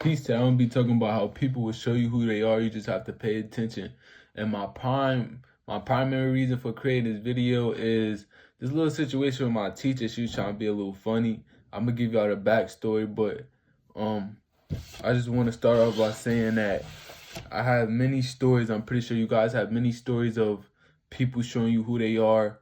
Peace to I'm gonna be talking about how people will show you who they are. You just have to pay attention. And my primary reason for creating this video is this little situation with my teacher. She was trying to be a little funny. I'm gonna give y'all the backstory, but um, I just want to start off by saying that I have many stories. I'm pretty sure you guys have many stories of people showing you who they are,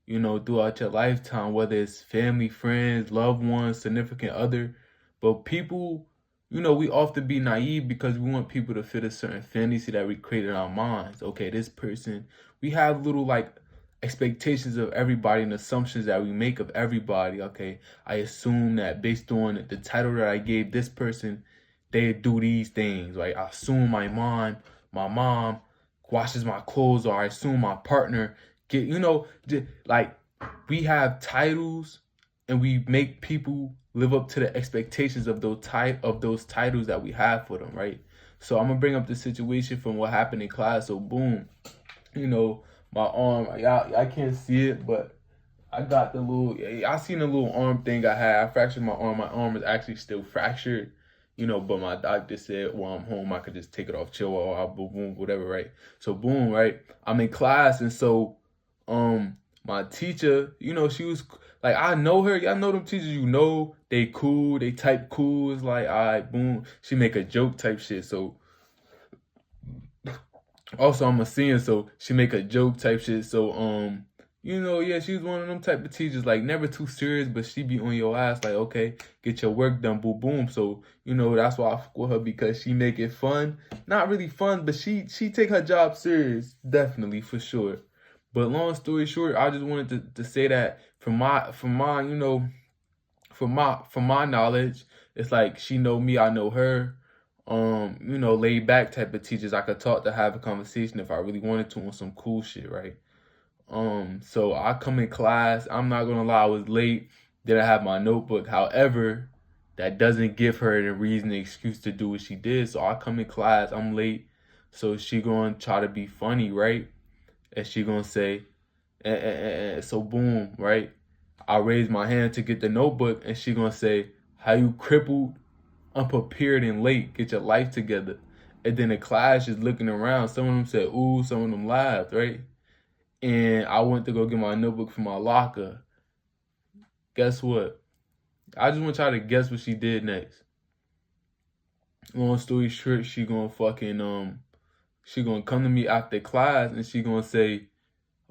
throughout your lifetime, whether it's family, friends, loved ones, significant other. But people, we often be naive because we want people to fit a certain fantasy that we create in our minds. Okay, this person, we have little like expectations of everybody and assumptions that we make of everybody. Okay, I assume that based on the title that I gave this person, they do these things. Right, I assume my mom washes my clothes, or I assume my partner get, like we have titles and we make people live up to the expectations of those titles that we have for them, right? So I'm gonna bring up the situation from what happened in class. So boom, you know, my arm, I can't see it, but I got the little, I seen the little arm thing I had. I fractured my arm. My arm is actually still fractured, but my doctor said while I'm home, I could just take it off, chill, or I'll boom, whatever, right? So boom, right? I'm in class, and so, my teacher, she was like, I know her. Y'all know them teachers, they cool, they type cool. It's like, all right, boom. She make a joke type shit. So also I'm a senior, so she make a joke type shit. So yeah, she was one of them type of teachers, like never too serious, but she be on your ass, like, okay, get your work done, boom, boom. So that's why I fuck with her, because she make it fun, not really fun, but she take her job serious, definitely, for sure. But long story short, I just wanted to say that from my knowledge, it's like she know me, I know her. Laid back type of teachers. I could talk to, have a conversation if I really wanted to on some cool shit, right? So I come in class. I'm not gonna lie, I was late. Did I have my notebook? However, that doesn't give her the reason, the excuse to do what she did. So I come in class, I'm late. So she gonna try to be funny, right? And she gonna say, so boom, right? I raise my hand to get the notebook, and she gonna say, how you crippled, unprepared, and late, get your life together. And then the class is looking around. Some of them said, ooh, some of them laughed, right? And I went to go get my notebook from my locker. Guess what? I just want y'all to guess what she did next. Long story short, she gonna come to me after class, and she gonna say,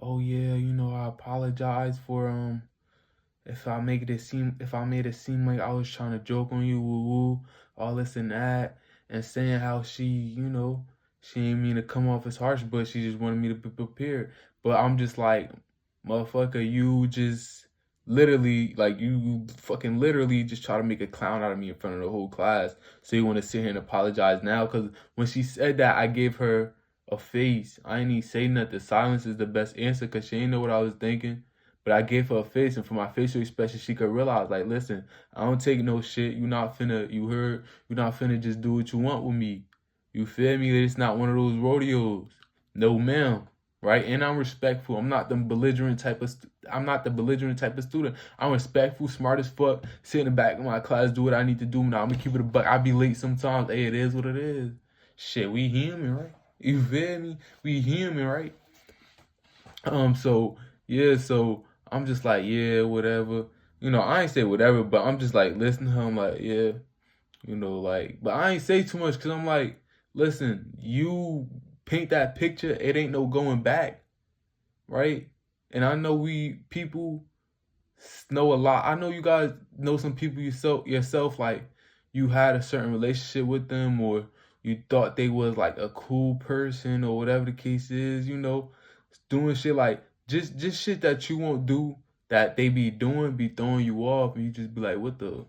oh yeah, I apologize for if I made it seem like I was trying to joke on you, woo woo, all this and that, and saying how she didn't mean to come off as harsh, but she just wanted me to be prepared. But I'm just like, motherfucker, you just literally, like, you fucking literally just try to make a clown out of me in front of the whole class. So you want to sit here and apologize now? Because when she said that, I gave her a face. I ain't even say nothing. Silence is the best answer, because she ain't know what I was thinking. But I gave her a face, and for my facial expression, she could realize, like, listen, I don't take no shit. You're not finna just do what you want with me. You feel me? It's not one of those rodeos. No, ma'am. Right? And I'm respectful. I'm not the belligerent type of student. I'm respectful, smart as fuck, sit in the back of my class, do what I need to do. Now I'm gonna keep it a buck. I be late sometimes. Hey, it is what it is. Shit, we human, right? You feel me? We human, right? So yeah, so I'm just like, yeah, whatever. I ain't say whatever, but I'm just like listening to her. I'm like, yeah, like, but I ain't say too much, because I'm like, listen, you paint that picture, it ain't no going back, right? And I know people know a lot. I know you guys know some people yourself, like you had a certain relationship with them, or you thought they was like a cool person, or whatever the case is, doing shit like just shit that you won't do, that they be doing, be throwing you off, and you just be like, what the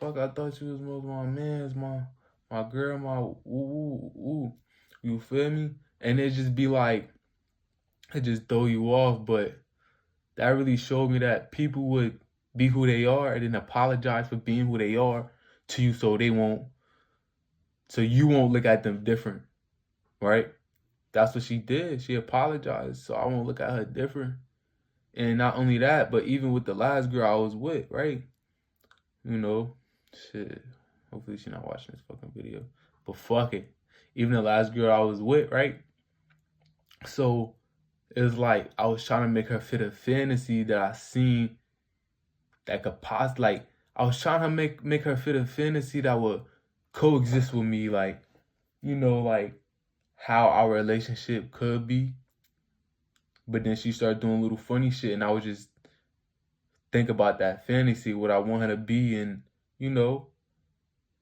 fuck? I thought you was my man's, my girl, my ooh, ooh, ooh. You feel me? And it just be like, it just throw you off. But that really showed me that people would be who they are and then apologize for being who they are to you, so you won't look at them different, right? That's what she did. She apologized, so I won't look at her different. And not only that, but even with the last girl I was with, right? Shit. Hopefully she's not watching this fucking video. But fuck it. Even the last girl I was with, right? So it was like I was trying to make her fit a fantasy that I seen that could like I was trying to make her fit a fantasy that would coexist with me, like, like how our relationship could be. But then she started doing little funny shit, and I would just think about that fantasy, what I want her to be, and you know,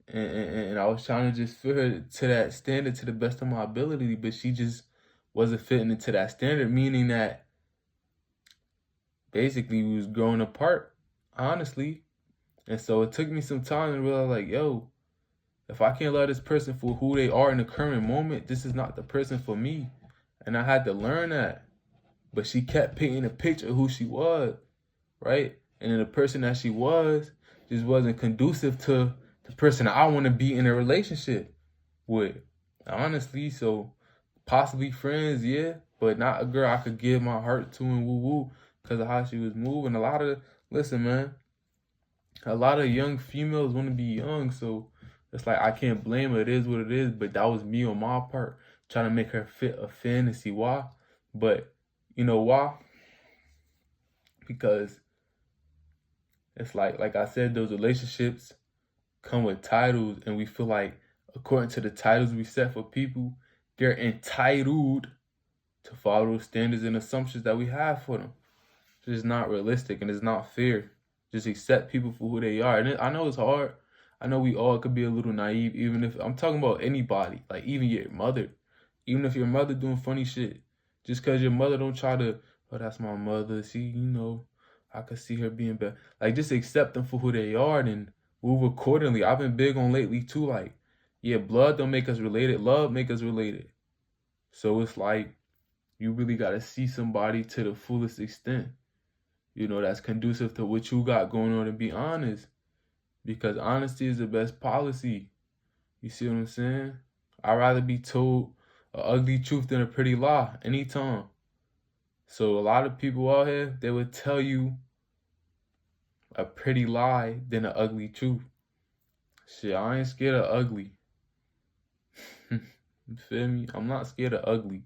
and I was trying to just fit her to that standard to the best of my ability, but she just wasn't fitting into that standard, meaning that basically we was growing apart, honestly. And so it took me some time to realize, like, yo, if I can't love this person for who they are in the current moment, this is not the person for me. And I had to learn that. But she kept painting a picture of who she was, right? And then the person that she was just wasn't conducive to the person I want to be in a relationship with, honestly. So possibly friends, yeah, but not a girl I could give my heart to and woo woo because of how she was moving. Listen, man, a lot of young females want to be young, so it's like I can't blame her. It is what it is, but that was me on my part trying to make her fit a fantasy. Why? But you know why? Because it's like I said, those relationships come with titles, and we feel like according to the titles we set for people, they're entitled to follow those standards and assumptions that we have for them. It's just not realistic and it's not fair. Just accept people for who they are. And I know it's hard. I know we all could be a little naive, even if I'm talking about anybody, like even your mother. Even if your mother doing funny shit, just because your mother don't try to, oh, that's my mother. See, I could see her being better. Like, just accept them for who they are and move accordingly. I've been big on lately too. Like, yeah, blood don't make us related. Love make us related. So it's like you really gotta see somebody to the fullest extent. That's conducive to what you got going on, and be honest. Because honesty is the best policy. You see what I'm saying? I'd rather be told an ugly truth than a pretty lie anytime. So a lot of people out here, they would tell you a pretty lie than an ugly truth. Shit, I ain't scared of ugly. You feel me? I'm not scared of ugly.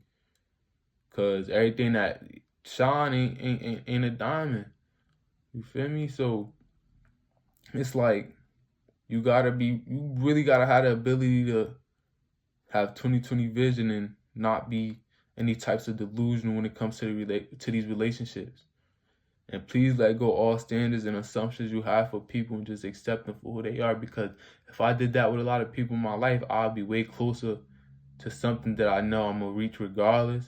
Cause everything that shine ain't a diamond. You feel me? So it's like you really gotta have the ability to have 20/20 vision and not be any types of delusion when it comes to these relationships. And please let go all standards and assumptions you have for people and just accept them for who they are. Because if I did that with a lot of people in my life, I'll be way closer to something that I know I'm gonna reach regardless.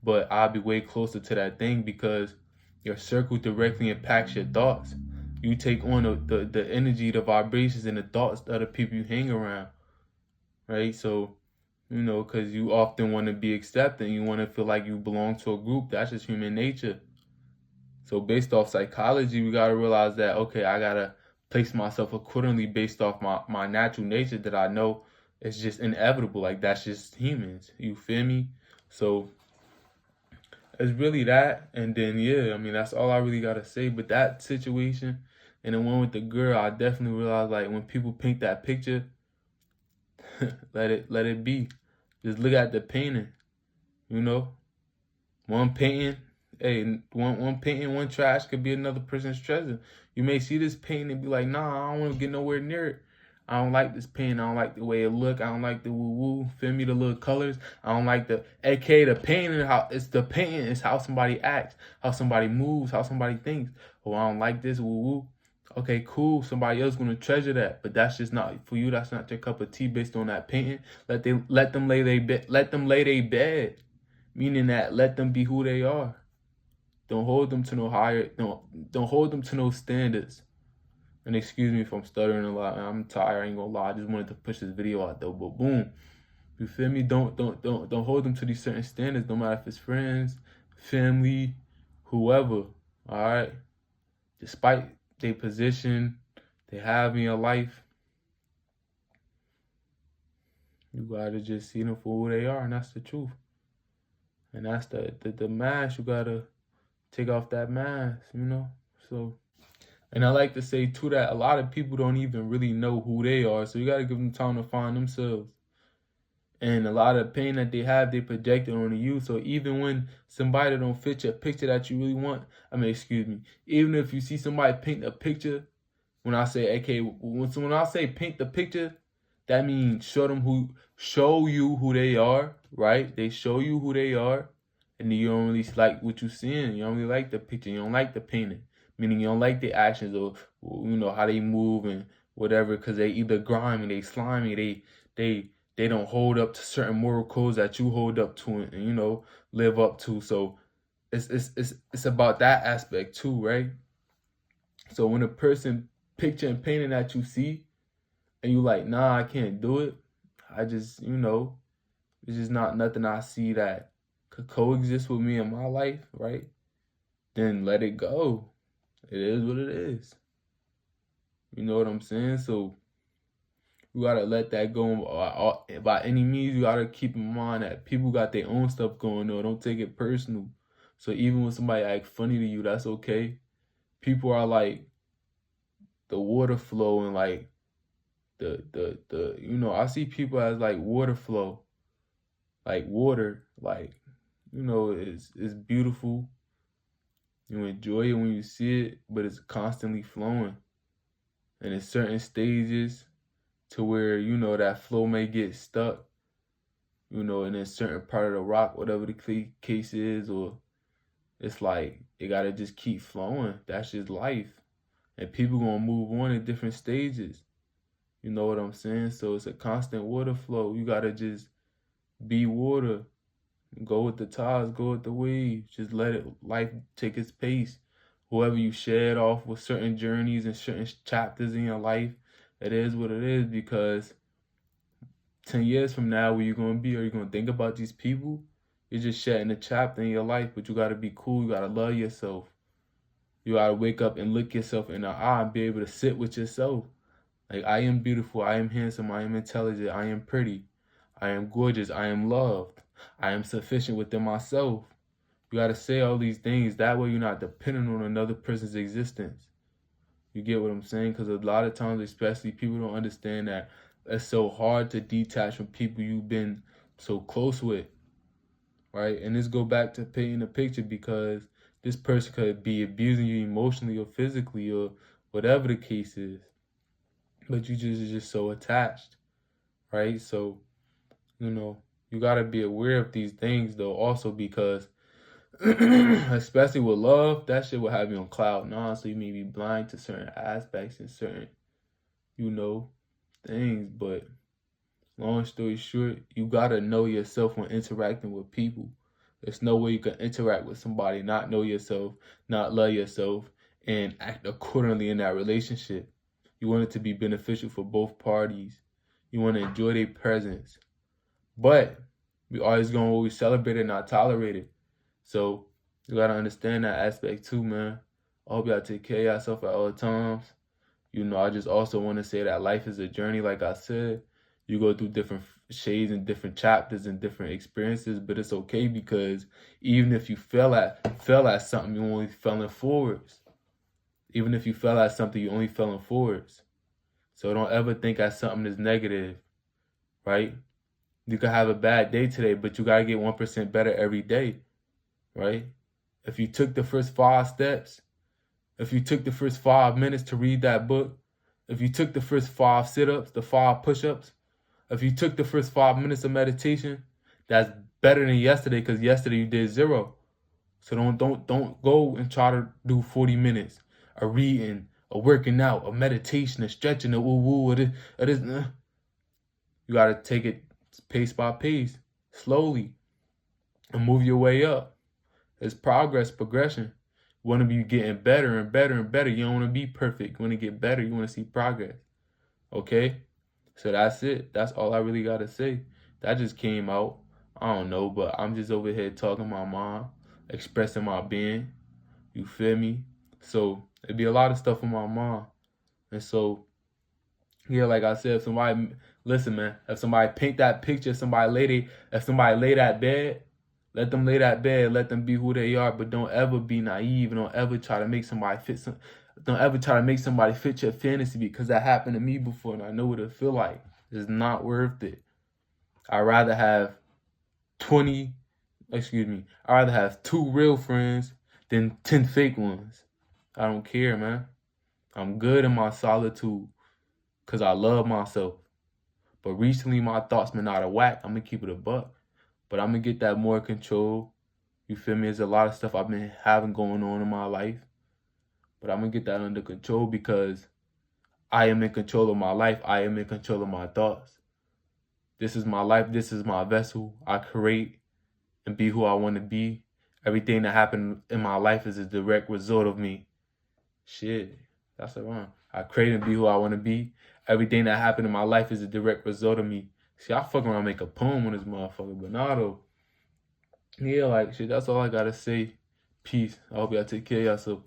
But I'll be way closer to that thing because your circle directly impacts your thoughts. You take on the energy, the vibrations, and the thoughts of the people you hang around, right? So, because you often want to be accepted, you want to feel like you belong to a group. That's just human nature. So based off psychology, we got to realize that, okay, I got to place myself accordingly based off my natural nature that I know is just inevitable. Like, that's just humans. You feel me? So it's really that. And then, yeah, I mean, that's all I really got to say. But that situation and the one with the girl, I definitely realized, like, when people paint that picture, let it be. Just look at the painting, One painting, hey, one painting, one trash could be another person's treasure. You may see this painting and be like, nah, I don't want to get nowhere near it. I don't like this painting. I don't like the way it look. I don't like the woo-woo. Feel me? The little colors. I don't like aka the painting. The painting is how somebody acts, how somebody moves, how somebody thinks. Oh, I don't like this woo-woo. Okay, cool. Somebody else gonna treasure that, but that's just not for you. That's not your cup of tea based on that painting. Let them lay their bed, meaning that let them be who they are. Don't hold them to no higher. Don't hold them to no standards. And excuse me if I'm stuttering a lot. I'm tired. I ain't gonna lie. I just wanted to push this video out though. But boom, you feel me? Don't hold them to these certain standards. No matter if it's friends, family, whoever. All right. Despite their position they have in your life, you gotta just see them for who they are, and that's the truth. And that's the mask. You gotta take off that mask, So And I like to say too that a lot of people don't even really know who they are, so you gotta give them time to find themselves. And a lot of pain that they have, they project it onto you. So even when somebody don't fit your picture that you really want, excuse me, even if you see somebody paint a picture, when I say, okay, when I say paint the picture, that means show you who they are, right? They show you who they are, and then you don't really like what you're seeing. You don't really like the picture. You don't like the painting, meaning you don't like the actions or how they move and whatever, because they either grimy, they slimy, they don't hold up to certain moral codes that you hold up to and live up to. So it's about that aspect too, right? So when a person picture and painting that you see and you like, nah, I can't do it. I just, it's just not nothing I see that could coexist with me in my life, right? Then let it go. It is what it is. You know what I'm saying? So you gotta let that go. By any means, you gotta keep in mind that people got their own stuff going on. Don't take it personal. So even when somebody act funny to you, that's okay. People are like the water flow and like the I see people as like water flow, like water, like it's beautiful. You enjoy it when you see it, but it's constantly flowing, and in certain stages to where that flow may get stuck, in a certain part of the rock, whatever the case is, or it's like it gotta just keep flowing. That's just life, and people gonna move on in different stages. You know what I'm saying? So it's a constant water flow. You gotta just be water. Go with the tides, go with the waves. Just let life take its pace. Whoever you shared off with certain journeys and certain chapters in your life, it is what it is, because 10 years from now, where you gonna be? Are you gonna think about these people? You're just shedding a chapter in your life, but you gotta be cool. You gotta love yourself. You gotta wake up and look yourself in the eye and be able to sit with yourself. Like, I am beautiful, I am handsome, I am intelligent, I am pretty, I am gorgeous, I am loved, I am sufficient within myself. You gotta say all these things. That way you're not dependent on another person's existence. You get what I'm saying? Because a lot of times, especially, people don't understand that it's so hard to detach from people you've been so close with, right? And this go back to painting a picture, because this person could be abusing you emotionally or physically or whatever the case is, but you just so attached, right? So you gotta be aware of these things though, also, because especially with love, that shit will have you on cloud nine, so you may be blind to certain aspects and certain things. But long story short, you gotta know yourself when interacting with people. There's no way you can interact with somebody, not know yourself, not love yourself, and act accordingly in that relationship. You want it to be beneficial for both parties. You want to enjoy their presence. But we always gonna always celebrate it, not tolerate it. So you gotta understand that aspect too, man. I hope y'all take care of yourself at all times. I just also want to say that life is a journey, like I said. You go through different shades and different chapters and different experiences, but it's okay, because even if you fell at something, you only fell in forwards. Even if you fell at something, you only fell in forwards. So don't ever think that something is negative, right? You could have a bad day today, but you gotta get 1% better every day, right? If you took the first 5 steps, if you took the first 5 minutes to read that book, if you took the first 5 sit-ups, the 5 push-ups, if you took the first 5 minutes of meditation, that's better than yesterday, because yesterday you did 0. So don't go and try to do 40 minutes of reading, of working out, of meditation, of stretching, of woo-woo, of this. You gotta take it pace by pace, slowly, and move your way up. It's progression. You want to be getting better and better and better. You don't want to be perfect. You want to get better. You want to see progress. Okay? So that's it. That's all I really got to say. That just came out. I don't know, but I'm just over here talking my mind, expressing my being. You feel me? So it'd be a lot of stuff on my mind. And so, yeah, like I said, if somebody, listen, man, if somebody paint that picture, if somebody lay that bed, let them lay that bed, let them be who they are, but don't ever be naive, and don't ever try to make somebody fit Don't ever try to make somebody fit your fantasy, because that happened to me before and I know what it feel like. It's not worth it. I'd rather have 20, I'd rather have 2 real friends than 10 fake ones. I don't care, man. I'm good in my solitude because I love myself. But recently my thoughts been out of whack. I'm gonna keep it a buck. But I'm gonna get that more control. You feel me? There's a lot of stuff I've been having going on in my life. But I'm gonna get that under control because I am in control of my life. I am in control of my thoughts. This is my life. This is my vessel. I create and be who I want to be. Everything that happened in my life is a direct result of me. Shit, that's a rhyme. I create and be who I want to be. Everything that happened in my life is a direct result of me. See, I fuck around and make a poem on this motherfucker, but nah though. Yeah, like shit, that's all I gotta say. Peace. I hope y'all take care of yourself.